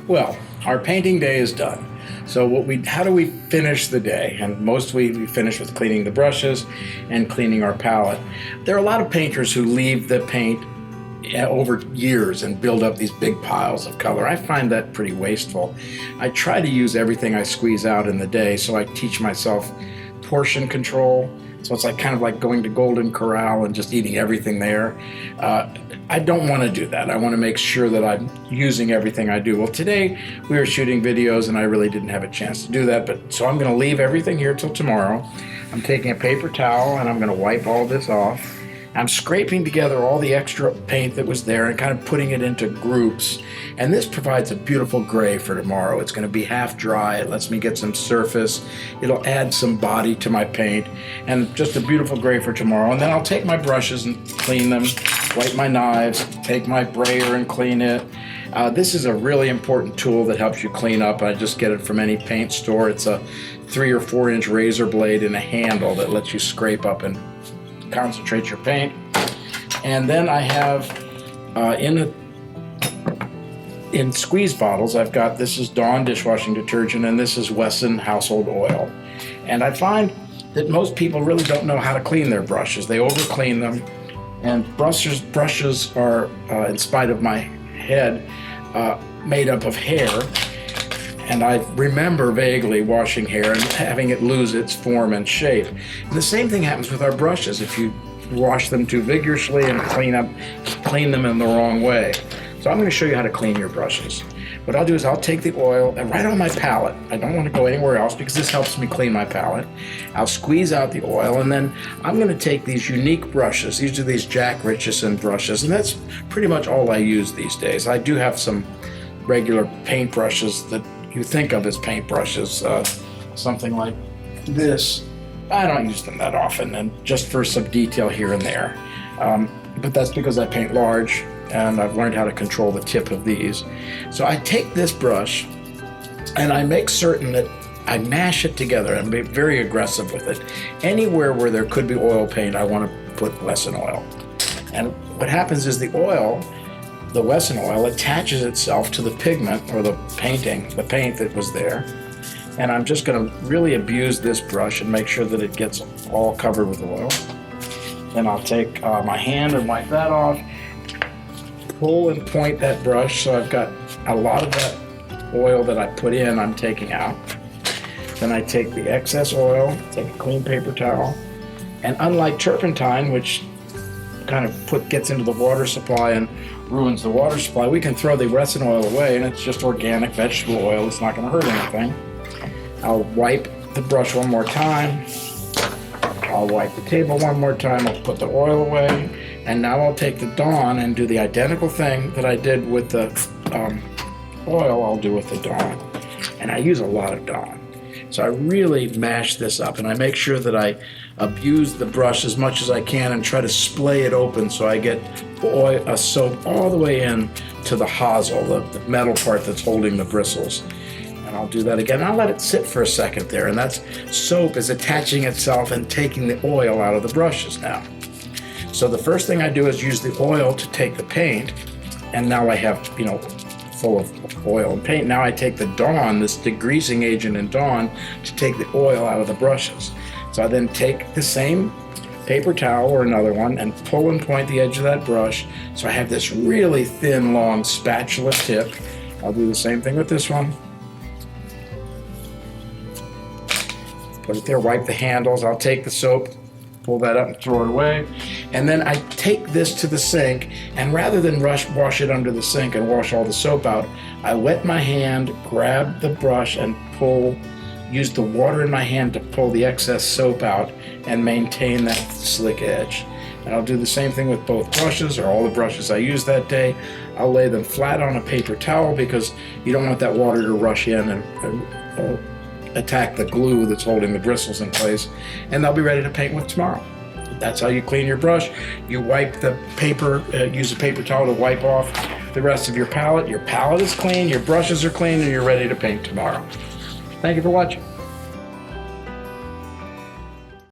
Well, our painting day is done. So how do we finish the day? And mostly we finish with cleaning the brushes and cleaning our palette. There are a lot of painters who leave the paint over years and build up these big piles of color. I find that pretty wasteful. I try to use everything I squeeze out in the day, so I teach myself portion control. So it's kind of like going to Golden Corral and just eating everything there. I don't want to do that. I want to make sure that I'm using everything I do. Well, today we were shooting videos and I really didn't have a chance to do that, so I'm going to leave everything here till tomorrow. I'm taking a paper towel and I'm going to wipe all this off. I'm scraping together all the extra paint that was there and kind of putting it into groups. And this provides a beautiful gray for tomorrow. It's going to be half dry. It lets me get some surface. It'll add some body to my paint and just a beautiful gray for tomorrow. And then I'll take my brushes and clean them, wipe my knives, take my brayer and clean it. This is a really important tool that helps you clean up. I just get it from any paint store. It's a 3 or 4 inch razor blade and a handle that lets you scrape up and concentrate your paint. And then I have in squeeze bottles, I've got, this is Dawn dishwashing detergent and this is Wesson household oil. And I find that most people really don't know how to clean their brushes. They over clean them, and brushes are, in spite of my head, made up of hair. And I remember vaguely washing hair and having it lose its form and shape. And the same thing happens with our brushes if you wash them too vigorously and clean them in the wrong way. So I'm going to show you how to clean your brushes. What I'll do is I'll take the oil and right on my palette. I don't want to go anywhere else because this helps me clean my palette. I'll squeeze out the oil and then I'm going to take these unique brushes. These are these Jack Richardson brushes, and that's pretty much all I use these days. I do have some regular paint brushes that you think of as paintbrushes, something like this. I don't use them that often, and just for some detail here and there. But that's because I paint large, and I've learned how to control the tip of these. So I take this brush, and I make certain that I mash it together and be very aggressive with it. Anywhere where there could be oil paint, I want to put Wesson oil. And what happens is the Wesson oil attaches itself to the pigment or the paint that was there. And I'm just going to really abuse this brush and make sure that it gets all covered with oil. Then I'll take my hand and wipe that off, pull and point that brush so I've got a lot of that oil that I put in, I'm taking out. Then I take the excess oil, take a clean paper towel, and unlike turpentine, which kind of gets into the water supply and ruins the water supply, we can throw the Wesson oil away and it's just organic vegetable oil. It's not going to hurt anything. I'll wipe the brush one more time. I'll wipe the table one more time. I'll put the oil away. And now I'll take the Dawn and do the identical thing that I did with the oil, I'll do with the Dawn. And I use a lot of Dawn. So I really mash this up and I make sure that I abuse the brush as much as I can and try to splay it open so I get a soap all the way in to the hosel, the metal part that's holding the bristles. And I'll do that again. I'll let it sit for a second there, and that's soap is attaching itself and taking the oil out of the brushes now. So the first thing I do is use the oil to take the paint, and now I have, full of oil and paint. Now I take the Dawn, this degreasing agent in Dawn, to take the oil out of the brushes. So I then take the same paper towel or another one and pull and point the edge of that brush so I have this really thin, long spatula tip. I'll do the same thing with this one. Put it there, wipe the handles. I'll take the soap, pull that up and throw it away. And then I take this to the sink, and rather than wash it under the sink and wash all the soap out, I wet my hand, grab the brush and use the water in my hand to pull the excess soap out and maintain that slick edge. And I'll do the same thing with both brushes, or all the brushes I use that day. I'll lay them flat on a paper towel because you don't want that water to rush in and attack the glue that's holding the bristles in place, and they'll be ready to paint with tomorrow. That's how you clean your brush. You wipe the paper, use a paper towel to wipe off the rest of your palette. Your palette is clean, your brushes are clean, and you're ready to paint tomorrow. Thank you for watching.